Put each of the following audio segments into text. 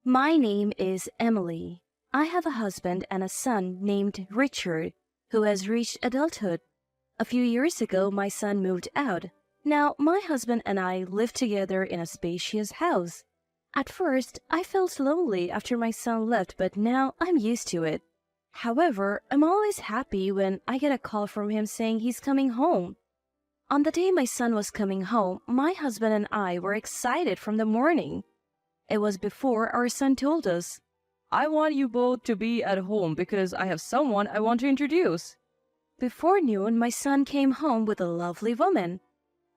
My name is Emily. I have a husband and a son named Richard, who has reached adulthood. A few years ago, my son moved out. Now, my husband and I live together in a spacious house. At first, I felt lonely after my son left, but now I'm used to it. However, I'm always happy when I get a call from him saying he's coming home. On the day my son was coming home, my husband and I were excited from the morning. It was before our son told us, "I want you both to be at home because I have someone I want to introduce." Before noon, my son came home with a lovely woman.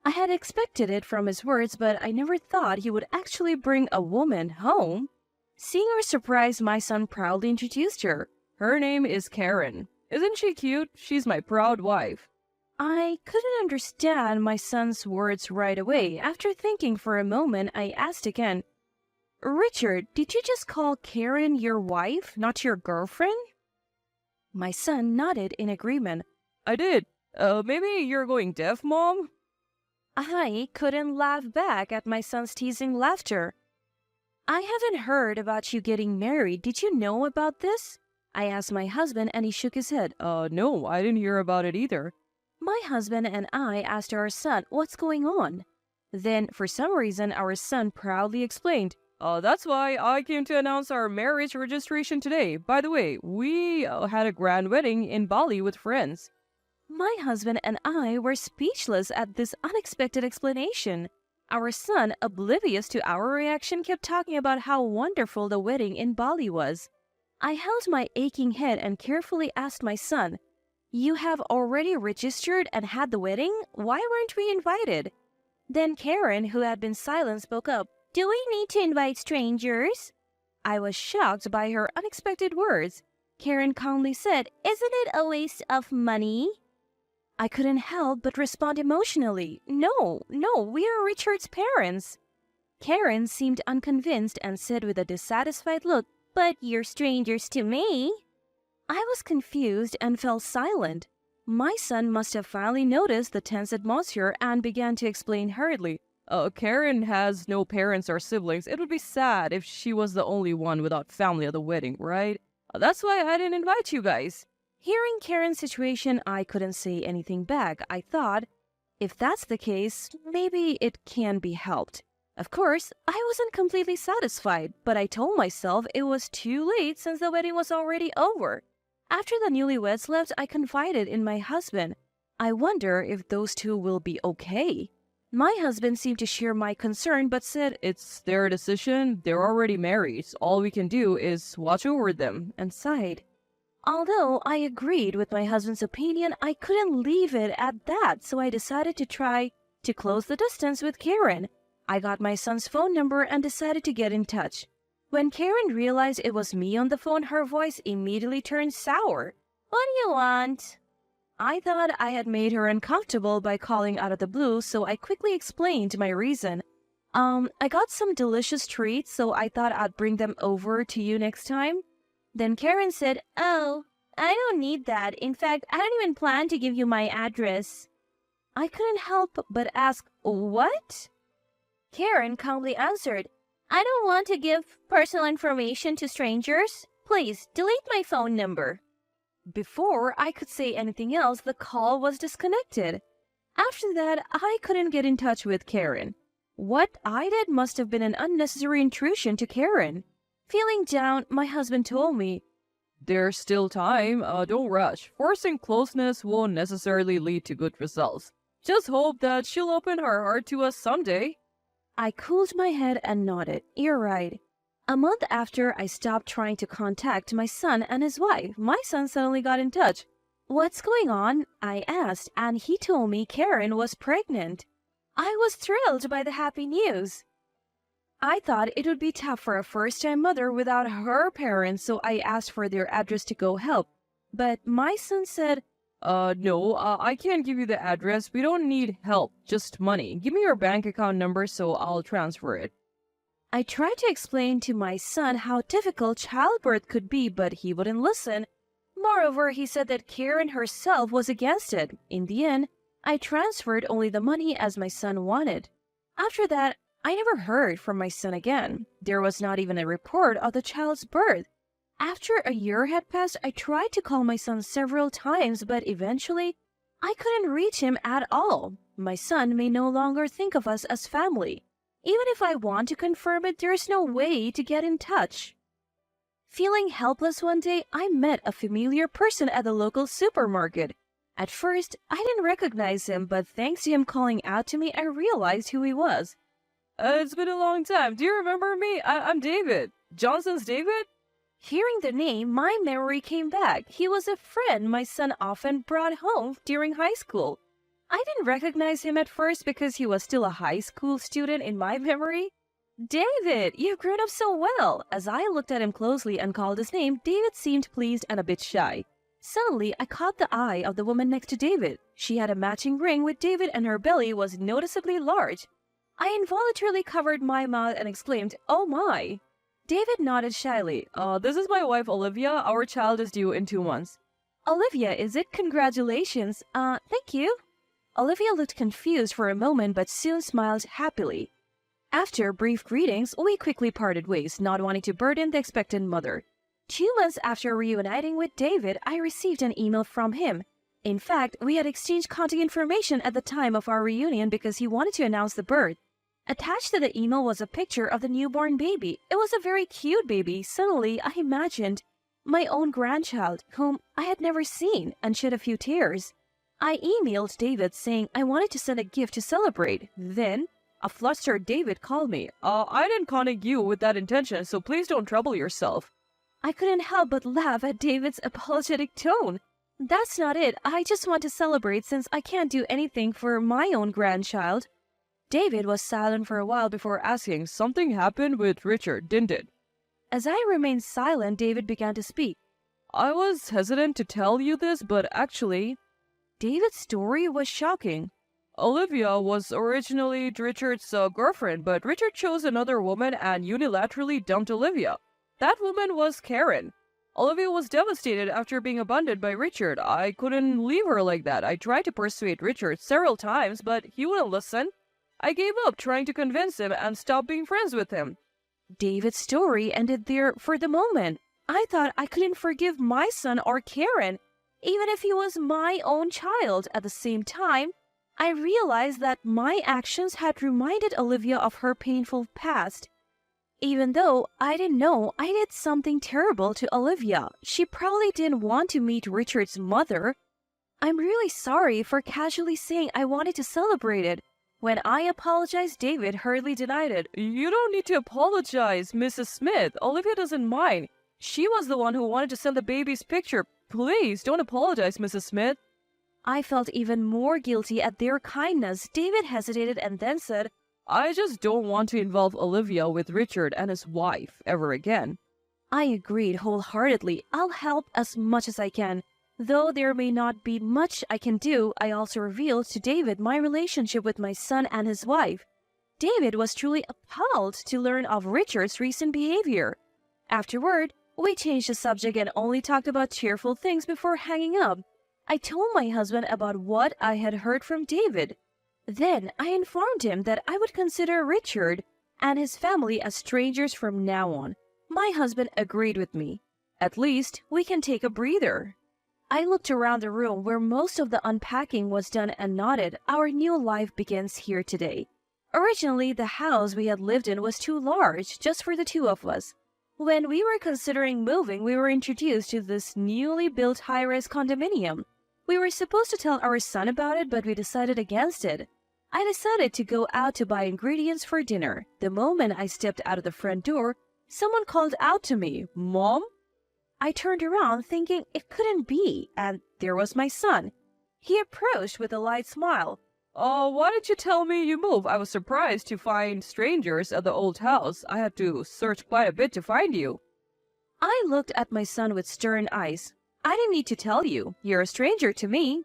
I had expected it from his words, but I never thought he would actually bring a woman home. Seeing our surprise, my son proudly introduced her. "Her name is Karen. Isn't she cute? She's my proud wife." I couldn't understand my son's words right away. After thinking for a moment, I asked again, "Richard, did you just call Karen your wife, not your girlfriend?" My son nodded in agreement. "I did. Maybe you're going deaf, Mom?" I couldn't laugh back at my son's teasing laughter. "I haven't heard about you getting married. Did you know about this?" I asked my husband, and he shook his head. No, I didn't hear about it either." My husband and I asked our son what's going on. Then, for some reason, our son proudly explained, "That's why I came to announce our marriage registration today. By the way, we had a grand wedding in Bali with friends." My husband and I were speechless at this unexpected explanation. Our son, oblivious to our reaction, kept talking about how wonderful the wedding in Bali was. I held my aching head and carefully asked my son, "You have already registered and had the wedding? Why weren't we invited?" Then Karen, who had been silent, spoke up. "Do we need to invite strangers?" I was shocked by her unexpected words. Karen calmly said, "Isn't it a waste of money?" I couldn't help but respond emotionally. No, we are Richard's parents." Karen seemed unconvinced and said with a dissatisfied look, "But you're strangers to me." I was confused and fell silent. My son must have finally noticed the tense atmosphere and began to explain hurriedly. Karen has no parents or siblings. It would be sad if she was the only one without family at the wedding, right? That's why I didn't invite you guys." Hearing Karen's situation, I couldn't say anything back. I thought, if that's the case, maybe it can be helped. Of course, I wasn't completely satisfied, but I told myself it was too late since the wedding was already over. After the newlyweds left, I confided in my husband. I wonder if those two will be okay. My husband seemed to share my concern, but said, "It's their decision. They're already married. All we can do is watch over them," and sighed. Although I agreed with my husband's opinion, I couldn't leave it at that, so I decided to try to close the distance with Karen. I got my son's phone number and decided to get in touch. When Karen realized it was me on the phone, her voice immediately turned sour. "What do you want?" I thought I had made her uncomfortable by calling out of the blue, so I quickly explained my reason. I got some delicious treats, so I thought I'd bring them over to you next time." Then Karen said, "Oh, I don't need that. In fact, I don't even plan to give you my address." I couldn't help but ask, "What?" Karen calmly answered, "I don't want to give personal information to strangers. Please, delete my phone number." Before I could say anything else, the call was disconnected. After that, I couldn't get in touch with Karen. What I did must have been an unnecessary intrusion to Karen. Feeling down, my husband told me, "There's still time. Don't rush. Forcing closeness won't necessarily lead to good results. Just hope that she'll open her heart to us someday." I cooled my head and nodded. "You're right." A month after I stopped trying to contact my son and his wife, my son suddenly got in touch. "What's going on?" I asked, and he told me Karen was pregnant. I was thrilled by the happy news. I thought it would be tough for a first-time mother without her parents, so I asked for their address to go help. But my son said, No, I can't give you the address. We don't need help, just money. Give me your bank account number so I'll transfer it." I tried to explain to my son how difficult childbirth could be, but he wouldn't listen. Moreover, he said that Karen herself was against it. In the end, I transferred only the money as my son wanted. After that, I never heard from my son again. There was not even a report of the child's birth. After a year had passed, I tried to call my son several times, but eventually I couldn't reach him at all. My son may no longer think of us as family. Even if I want to confirm it, there's no way to get in touch. Feeling helpless one day, I met a familiar person at the local supermarket. At first, I didn't recognize him, but thanks to him calling out to me, I realized who he was. It's been a long time. Do you remember me? I'm David. Johnson's David? Hearing the name, my memory came back. He was a friend my son often brought home during high school. I didn't recognize him at first because he was still a high school student in my memory. David, you've grown up so well. As I looked at him closely and called his name, David seemed pleased and a bit shy. Suddenly, I caught the eye of the woman next to David. She had a matching ring with David and her belly was noticeably large. I involuntarily covered my mouth and exclaimed, "Oh my!" David nodded shyly. This is my wife Olivia. Our child is due in 2 months. Olivia, is it? Congratulations. Thank you. Olivia looked confused for a moment but soon smiled happily. After brief greetings, we quickly parted ways, not wanting to burden the expectant mother. 2 months after reuniting with David, I received an email from him. In fact, we had exchanged contact information at the time of our reunion because he wanted to announce the birth. Attached to the email was a picture of the newborn baby. It was a very cute baby. Suddenly, I imagined my own grandchild, whom I had never seen, and shed a few tears. I emailed David saying I wanted to send a gift to celebrate. Then, a flustered David called me. I didn't contact you with that intention, so please don't trouble yourself. I couldn't help but laugh at David's apologetic tone. That's not it. I just want to celebrate since I can't do anything for my own grandchild. David was silent for a while before asking, Something happened with Richard, didn't it? As I remained silent, David began to speak. I was hesitant to tell you this, but actually, David's story was shocking. Olivia was originally Richard's girlfriend, but Richard chose another woman and unilaterally dumped Olivia. That woman was Karen. Olivia was devastated after being abandoned by Richard. I couldn't leave her like that. I tried to persuade Richard several times, but he wouldn't listen. I gave up trying to convince him and stopped being friends with him. David's story ended there for the moment. I thought I couldn't forgive my son or Karen, even if he was my own child. At the same time, I realized that my actions had reminded Olivia of her painful past. Even though I didn't know I did something terrible to Olivia, she probably didn't want to meet Richard's mother. I'm really sorry for casually saying I wanted to celebrate it. When I apologized, David hurriedly denied it. You don't need to apologize, Mrs. Smith. Olivia doesn't mind. She was the one who wanted to send the baby's picture. Please, don't apologize, Mrs. Smith. I felt even more guilty at their kindness. David hesitated and then said, I just don't want to involve Olivia with Richard and his wife ever again. I agreed wholeheartedly. I'll help as much as I can. Though there may not be much I can do, I also revealed to David my relationship with my son and his wife. David was truly appalled to learn of Richard's recent behavior. Afterward, we changed the subject and only talked about cheerful things before hanging up. I told my husband about what I had heard from David. Then I informed him that I would consider Richard and his family as strangers from now on. My husband agreed with me. At least we can take a breather. I looked around the room where most of the unpacking was done and nodded. Our new life begins here today. Originally, the house we had lived in was too large, just for the two of us. When we were considering moving, we were introduced to this newly built high-rise condominium. We were supposed to tell our son about it, but we decided against it. I decided to go out to buy ingredients for dinner. The moment I stepped out of the front door, someone called out to me, "Mom?" I turned around thinking it couldn't be, and there was my son. He approached with a light smile. Why did you tell me you moved? I was surprised to find strangers at the old house. I had to search quite a bit to find you. I looked at my son with stern eyes. I didn't need to tell you. You're a stranger to me.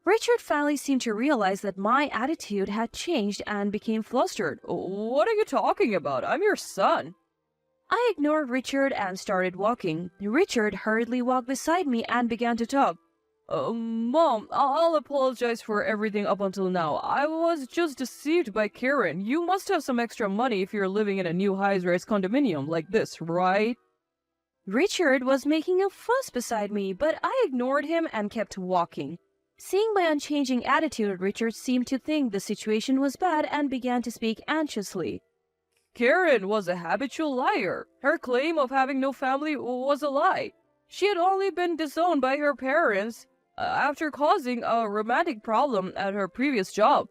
Richard finally seemed to realize that my attitude had changed and became flustered. What are you talking about? I'm your son. I ignored Richard and started walking. Richard hurriedly walked beside me and began to talk. Mom, I'll apologize for everything up until now. I was just deceived by Karen. You must have some extra money if you're living in a new high-rise condominium like this, right? Richard was making a fuss beside me, but I ignored him and kept walking. Seeing my unchanging attitude, Richard seemed to think the situation was bad and began to speak anxiously. Karen was a habitual liar. Her claim of having no family was a lie. She had only been disowned by her parents after causing a romantic problem at her previous job.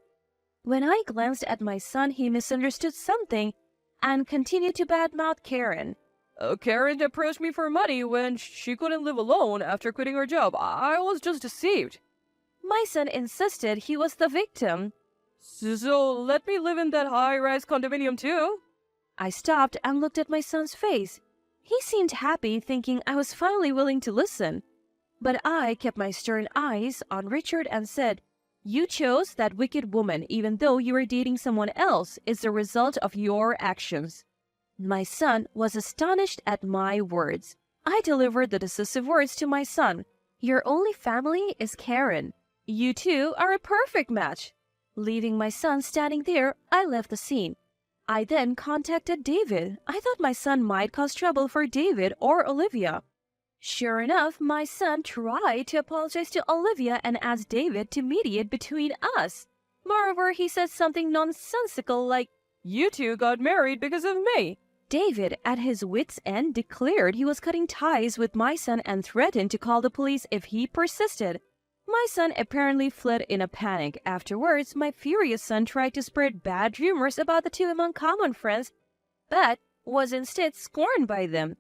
When I glanced at my son, he misunderstood something and continued to badmouth Karen. Karen approached me for money when she couldn't live alone after quitting her job. I was just deceived. My son insisted he was the victim. So let me live in that high-rise condominium too? I stopped and looked at my son's face. He seemed happy, thinking I was finally willing to listen. But I kept my stern eyes on Richard and said, "You chose that wicked woman even though you were dating someone else. It's the result of your actions." My son was astonished at my words. I delivered the decisive words to my son. "Your only family is Karen. You two are a perfect match." Leaving my son standing there, I left the scene. I then contacted David. I thought my son might cause trouble for David or Olivia. Sure enough, my son tried to apologize to Olivia and asked David to mediate between us. Moreover, he said something nonsensical like, "You two got married because of me." David, at his wits' end, declared he was cutting ties with my son and threatened to call the police if he persisted. My son apparently fled in a panic. Afterwards, my furious son tried to spread bad rumors about the two among common friends, but was instead scorned by them.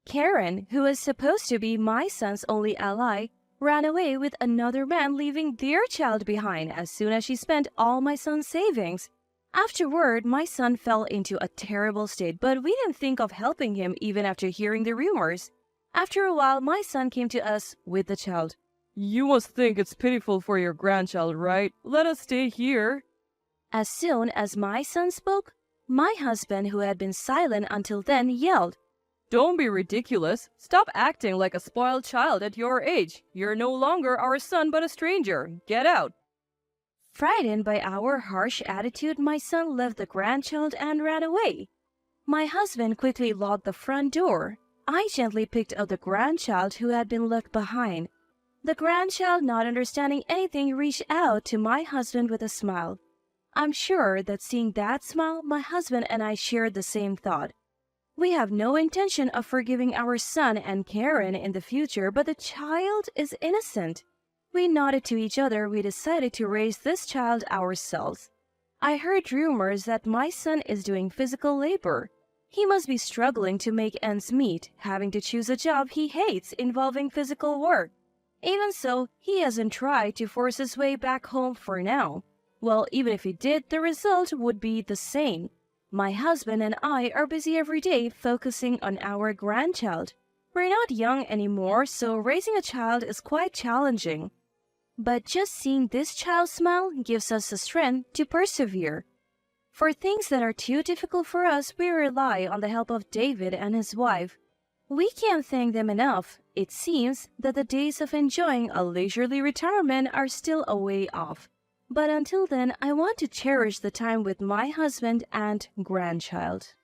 Karen, who was supposed to be my son's only ally, ran away with another man, leaving their child behind as soon as she spent all my son's savings. Afterward, my son fell into a terrible state, but we didn't think of helping him even after hearing the rumors. After a while, my son came to us with the child. "You must think it's pitiful for your grandchild, right? Let us stay here." As soon as my son spoke, my husband, who had been silent until then, yelled, "Don't be ridiculous. Stop acting like a spoiled child at your age. You're no longer our son but a stranger. Get out." Frightened by our harsh attitude, my son left the grandchild and ran away. My husband quickly locked the front door. I gently picked up the grandchild who had been left behind. The grandchild, not understanding anything, reached out to my husband with a smile. I'm sure that seeing that smile, my husband and I shared the same thought. We have no intention of forgiving our son and Karen in the future, but the child is innocent. We nodded to each other. We decided to raise this child ourselves. I heard rumors that my son is doing physical labor. He must be struggling to make ends meet, having to choose a job he hates involving physical work. Even so, he hasn't tried to force his way back home for now. Well, even if he did, the result would be the same. My husband and I are busy every day focusing on our grandchild. We're not young anymore, so raising a child is quite challenging. But just seeing this child smile gives us the strength to persevere. For things that are too difficult for us, we rely on the help of David and his wife. We can't thank them enough. It seems that the days of enjoying a leisurely retirement are still a way off. But until then, I want to cherish the time with my husband and grandchild.